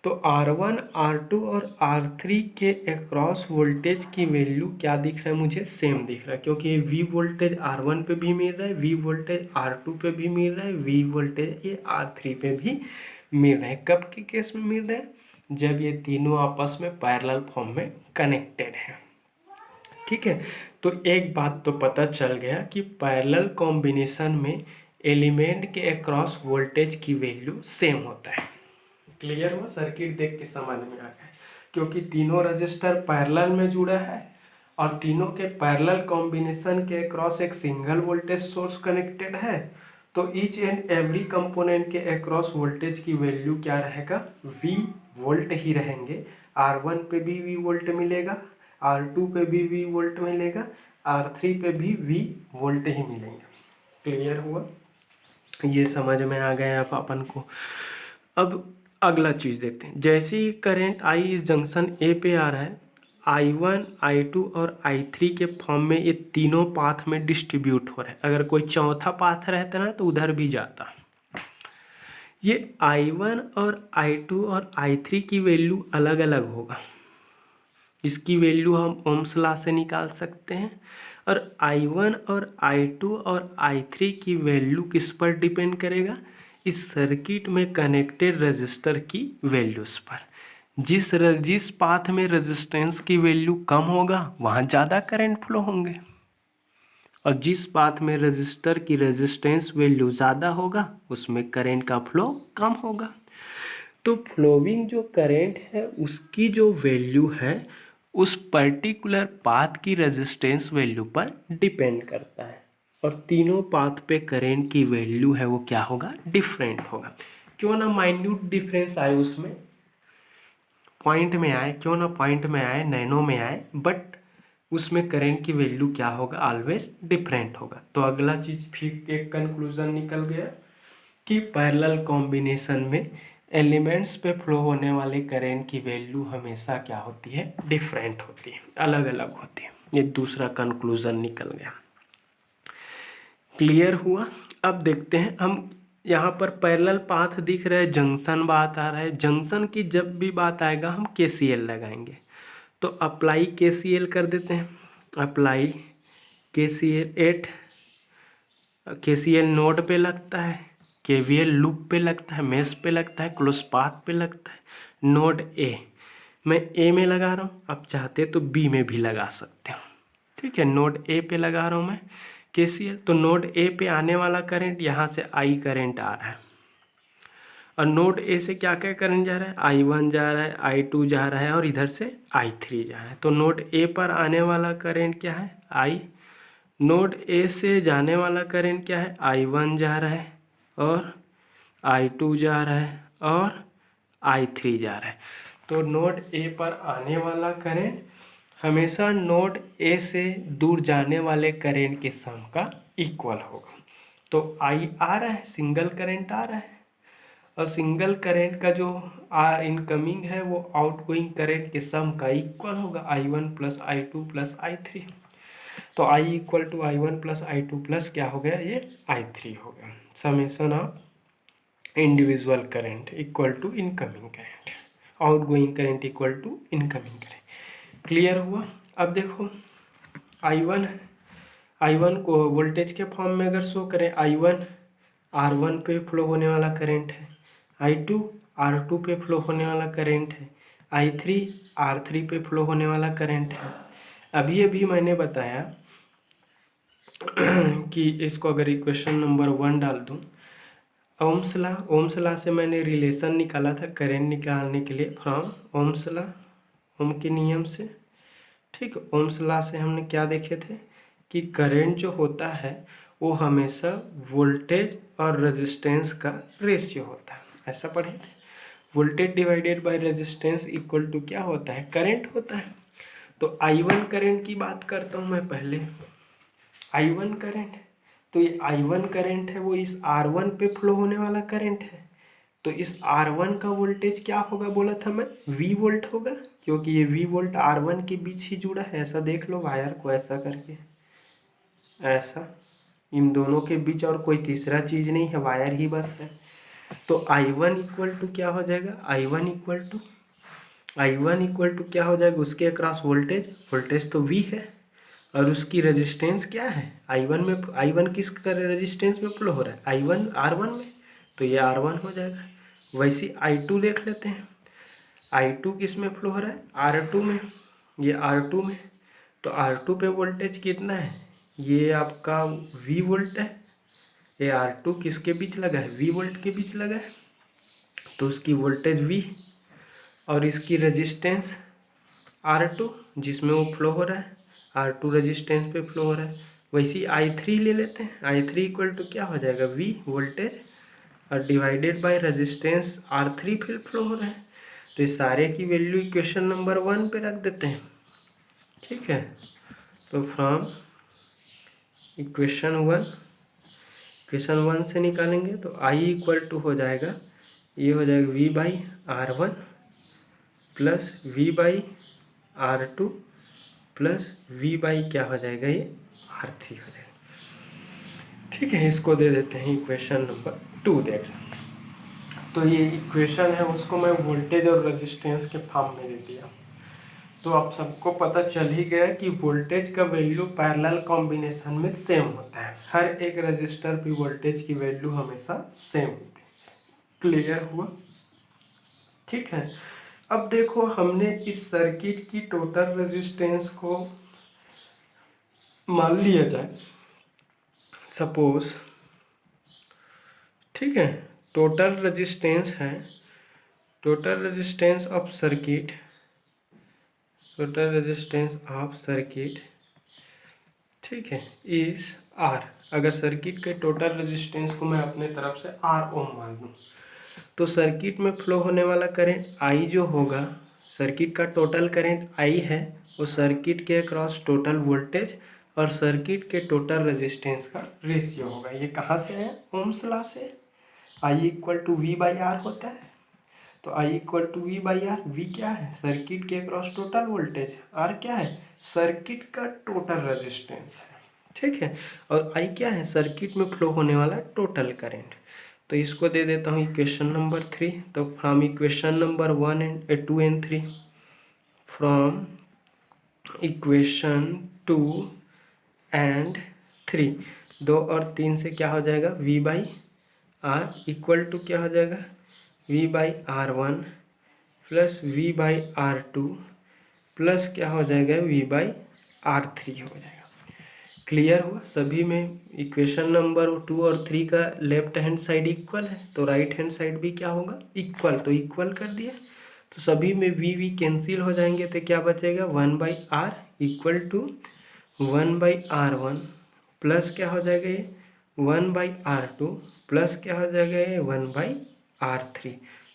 तो R1, R2 और R3 के अक्रॉस वोल्टेज की वैल्यू क्या दिख रहा है मुझे, सेम दिख रहा है, क्योंकि ये V वोल्टेज R1 पे भी मिल रहा है, V वोल्टेज R2 पे भी मिल रहा है, V वोल्टेज ये R3 पे भी मिल रहा है। कब के केस में मिल रहा है, जब ये तीनों आपस में पैरेलल फॉर्म में कनेक्टेड है। ठीक है, तो एक बात तो पता चल गया कि पैरेलल कॉम्बिनेशन में एलिमेंट के अक्रॉस वोल्टेज की वैल्यू सेम होता है। क्लियर हुआ, सर्किट देख के समझ में आ गया, क्योंकि तीनों रजिस्टर पैरेलल में जुड़ा है और तीनों के पैरेलल कॉम्बिनेशन के अक्रॉस एक सिंगल वोल्टेज सोर्स कनेक्टेड है। तो ईच एंड एवरी कंपोनेंट के अक्रॉस वोल्टेज की वैल्यू क्या रहेगा, V वोल्ट ही रहेंगे। R1 पे भी V वोल्ट मिलेगा, R2 पे भी V वोल्ट मिलेगा, R3 पे भी V वोल्ट ही मिलेंगे। क्लियर हुआ, ये समझ में आ गया अब अपन को। अब अगला चीज़ देखते हैं, जैसे ही करंट I इस जंक्शन A पे आ रहा है, I1, I2 और I3 के फॉर्म में ये तीनों पाथ में डिस्ट्रीब्यूट हो रहा है। अगर कोई चौथा पाथ रहता ना तो उधर भी जाता। ये I1 और I2 और I3 की वैल्यू अलग अलग होगा। इसकी वैल्यू हम ओम्स लॉ से निकाल सकते हैं। और I1 और I2 और I3 की वैल्यू किस पर डिपेंड करेगा, इस सर्किट में कनेक्टेड रजिस्टर की वैल्यूज पर। जिस पाथ में रेजिस्टेंस की वैल्यू कम होगा वहाँ ज़्यादा करंट फ्लो होंगे, और जिस पाथ में रजिस्टर की रेजिस्टेंस वैल्यू ज़्यादा होगा उसमें करंट का फ्लो कम होगा। तो फ्लोइंग जो करंट है उसकी जो वैल्यू है उस पर्टिकुलर पाथ की रेजिस्टेंस वैल्यू पर डिपेंड करता है, और तीनों पाथ पे करंट की वैल्यू है वो क्या होगा, डिफरेंट होगा। क्यों ना माइन्यूट डिफरेंस आए उसमें, पॉइंट में आए, क्यों ना पॉइंट में आए, नैनो में आए, बट उसमें करंट की वैल्यू क्या होगा, ऑलवेज डिफरेंट होगा। तो अगला चीज फिर एक कंक्लूजन निकल गया कि पैरेलल कॉम्बिनेशन में एलिमेंट्स पे फ्लो होने वाले करंट की वैल्यू हमेशा क्या होती है, डिफरेंट होती है, अलग अलग होती है। ये दूसरा कंक्लूजन निकल गया। क्लियर हुआ। अब देखते हैं हम, यहाँ पर पैरेलल पाथ दिख रहा है, जंक्शन बात आ रहा है, जंक्शन की जब भी बात आएगा हम KCL लगाएंगे। तो अप्लाई KCL कर देते हैं, apply KCL at, KCL node पे लगता है, KVL लूप पे लगता है, मेश पे लगता है, क्लोज पाथ पे लगता है। नोड A, मैं A में लगा रहा हूँ, आप चाहते तो B में भी लगा सकते हो। ठीक है, नोड A पे लगा रहा हूँ मैं KCL। तो नोड A पे आने वाला करंट, यहाँ से I करंट आ रहा है, और नोड A से क्या क्या करंट जा रहा है, I1 जा रहा है, I2 जा रहा है, और इधर से I3 जा रहा है। तो नोड A पर आने वाला करंट क्या है, I। नोड A से जाने वाला करंट क्या है, I1 जा रहा है, और I2 जा रहा है, और I3 जा रहा है। तो नोड A पर आने वाला करंट हमेशा नोड A से दूर जाने वाले करंट के सम का इक्वल होगा। तो I आ रहा है, सिंगल करंट आ रहा है, और सिंगल करंट का जो इनकमिंग है वो आउटगोइंग करंट के सम का इक्वल होगा, I1 plus I2 plus I3। तो I equal to I1 plus I2 plus क्या हो गया, ये I3 हो गया। Summation of individual current equal to incoming current, outgoing current equal to incoming current. Clear हुआ। अब देखो I1 को वोल्टेज के फॉर्म में अगर शो करें, I1 R1 पे फ्लो होने वाला करंट है, I2 R2 पे फ्लो होने वाला करंट है, I3 R3 पे फ्लो होने वाला करंट है। अभी अभी मैंने बताया कि इसको अगर इक्वेशन नंबर 1 डाल दूँ, ओम्स लॉ से मैंने रिलेशन निकाला था करेंट निकालने के लिए फ्रॉम ओम्स लॉ, ओम के नियम से। ठीक, ओम्स लॉ से हमने क्या देखे थे कि करंट जो होता है वो हमेशा वोल्टेज और रेजिस्टेंस का रेशियो होता है, ऐसा पढ़े थे। Voltage divided by resistance equal to क्या होता है, करंट होता है। तो I1 करंट की बात करता हूँ मैं पहले, I1 करंट, तो ये I1 करंट है वो इस R1 पे फ्लो होने वाला करंट है। तो इस R1 का वोल्टेज क्या होगा बोला था मैं, V वोल्ट होगा, क्योंकि ये V वोल्ट R1 के बीच ही जुड़ा है। ऐसा देख लो वायर को ऐसा करके, ऐसा इन दोनों के बीच और कोई तीसरा चीज़ नहीं है, वायर ही बस है। तो I1 इक्वल टू क्या हो जाएगा, I1 इक्वल टू क्या हो जाएगा, उसके अक्रॉस वोल्टेज तो V है और उसकी रेजिस्टेंस क्या है, I1 किस रेजिस्टेंस में फ्लो हो रहा है, I1 R1 में, तो ये R1 हो जाएगा। वैसे I2 देख लेते हैं, I2 किस में फ्लो हो रहा है, R2 में, ये R2 में। तो R2 पे वोल्टेज कितना है, ये आपका V वोल्ट है, ये R2 किसके बीच लगा है, V वोल्ट के बीच लगा है, तो उसकी वोल्टेज V और इसकी रेजिस्टेंस R2 जिसमें वो फ्लो हो रहा है, R2 रेजिस्टेंस पे फ्लो हो रहा है। वैसे I3 ले लेते हैं, I3 इक्वल टू क्या हो जाएगा, V वोल्टेज और डिवाइडेड बाय रेजिस्टेंस R3 फिर फ्लो हो रहा है। तो इस सारे की वैल्यू इक्वेशन नंबर 1 पे रख देते हैं। ठीक है, तो फ्रॉम इक्वेशन 1 से निकालेंगे तो I इक्वल टू हो जाएगा, ये हो जाएगा V by R1 plus V by R2 plus V by क्या हो जाएगा, ये R3 हो जाएगा। ठीक है, इसको दे देते हैं इक्वेशन नंबर 2 देख। तो ये इक्वेशन है उसको मैं वोल्टेज और रेजिस्टेंस के फॉर्म में दे दिया। तो आप सबको पता चल ही गया कि वोल्टेज का वैल्यू पैरेलल कॉम्बिनेशन में सेम होता है, हर एक रजिस्टर पे वोल्टेज की वैल्यू हमेशा सेम होती है। क्लियर हुआ? ठीक है, अब देखो हमने इस सर्किट की टोटल रेजिस्टेंस को मान लिया जाए, सपोज, ठीक है, टोटल रेजिस्टेंस है, total resistance of circuit, total resistance of circuit, ठीक है, इस R। अगर सर्किट के टोटल रेजिस्टेंस को मैं अपने तरफ से R ओम मान लूँ, तो सर्किट में फ्लो होने वाला करंट I जो होगा, सर्किट का टोटल करंट I है, वो सर्किट के अक्रॉस टोटल वोल्टेज और सर्किट के टोटल रेजिस्टेंस का रेशियो होगा। ये कहाँ से है, ओम्स लॉ से। I equal to V by R होता है, तो I equal to V by R, V क्या है, सर्किट के अक्रॉस टोटल वोल्टेज, R क्या है, सर्किट का टोटल रेजिस्टेंस है। ठीक है, और I क्या है, सर्किट में फ्लो होने वाला टोटल करंट। तो इसको दे देता हूँ इक्वेशन नंबर 3। तो from equation number 2 and 3, from equation 2 and 3, 2 और 3 से क्या हो जाएगा, V by R equal to क्या हो जाएगा, V by R1 plus V by R2 plus क्या हो जाएगा, V बाई R3 हो जाएगा। क्लियर हुआ? सभी में इक्वेशन नंबर 2 और 3 का लेफ्ट हैंड साइड इक्वल है, तो राइट हैंड साइड भी क्या होगा, इक्वल, तो इक्वल कर दिया। तो सभी में V कैंसिल हो जाएंगे, तो क्या बचेगा, 1 by R equal to 1 by R1 plus क्या हो जाएगा, ये 1 बाई R2 प्लस क्या हो जाएगा, ये 1 by R3।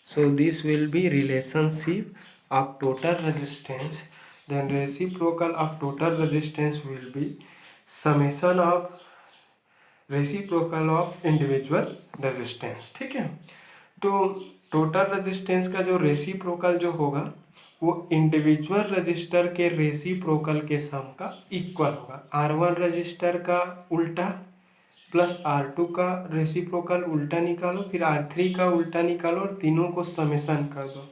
So this will be relationship of total resistance, then reciprocal of total resistance will be summation of reciprocal of individual resistance। ठीक है, तो टोटल रेजिस्टेंस का जो रेसिप्रोकल जो होगा वो इंडिविजुअल रजिस्टर के रेसिप्रोकल के सम का इक्वल होगा। R1 रजिस्टर का उल्टा प्लस R2 का रेसिप्रोकल उल्टा निकालो, फिर R3 का उल्टा निकालो और तीनों को समेशन कर दो।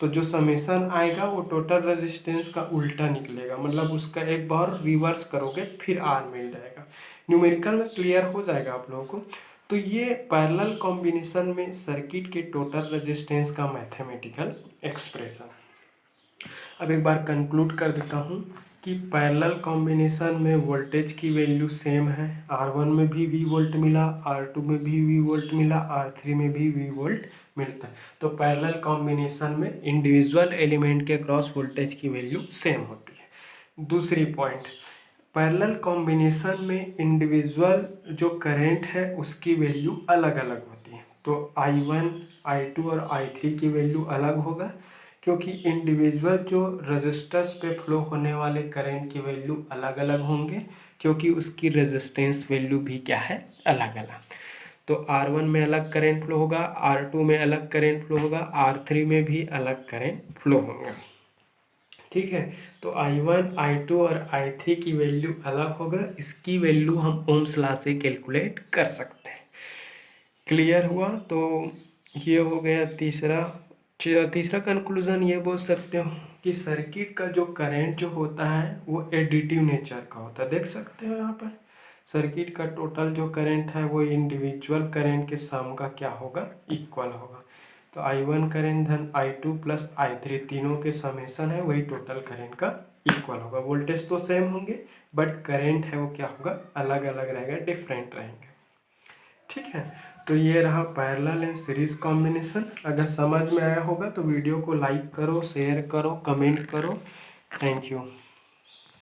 तो जो समेशन आएगा वो टोटल रेजिस्टेंस का उल्टा निकलेगा, मतलब उसका एक बार रिवर्स करोगे फिर R मिल जाएगा। न्यूमेरिकल में क्लियर हो जाएगा आप लोगों को। तो ये पैरेलल कॉम्बिनेशन में सर्किट के टोटल रेजिस्टेंस का मैथमेटिकल एक्सप्रेशन। अब एक बार कंक्लूड कर देता हूँ कि पैरेलल कॉम्बिनेशन में वोल्टेज की वैल्यू सेम है, R1 में भी V वोल्ट मिला, R2 में भी V वोल्ट मिला, R3 में भी V वोल्ट मिलता है। तो पैरेलल कॉम्बिनेशन में इंडिविजुअल एलिमेंट के क्रॉस वोल्टेज की वैल्यू सेम होती है। दूसरी पॉइंट, पैरेलल कॉम्बिनेशन में इंडिविजुअल जो करंट है उसकी वैल्यू अलग अलग होती है। तो I1, I2 और I3 की वैल्यू अलग होगा, क्योंकि इंडिविजुअल जो रजिस्टर्स पे फ्लो होने वाले करंट की वैल्यू अलग अलग होंगे, क्योंकि उसकी रेजिस्टेंस वैल्यू भी क्या है, अलग अलग। तो R1 में अलग करंट फ्लो होगा, R2 में अलग करंट फ्लो होगा, R3 में भी अलग करंट फ्लो होगा। ठीक है, तो I1, I2 और I3 की वैल्यू अलग होगा, इसकी वैल्यू हम ओम्स लॉ से कैलकुलेट कर सकते हैं। क्लियर हुआ? तो ये हो गया तीसरा कंक्लूजन ये बोल सकते हो कि सर्किट का जो करंट जो होता है वो एडिटिव नेचर का होता है। देख सकते हो यहाँ पर सर्किट का टोटल जो करंट है वो इंडिविजुअल करंट के सम का क्या होगा, इक्वल होगा। तो I1 करंट धन I2 प्लस I3 तीनों के समेसन है, वही टोटल करंट का इक्वल होगा। वोल्टेज तो सेम होंगे बट करंट है वो क्या होगा, अलग अलग रहेगा, डिफरेंट रहेंगे। ठीक है, तो ये रहा पैरेलल एंड सीरीज कॉम्बिनेशन। अगर समझ में आया होगा तो वीडियो को लाइक करो, शेयर करो, कमेंट करो। Thank you.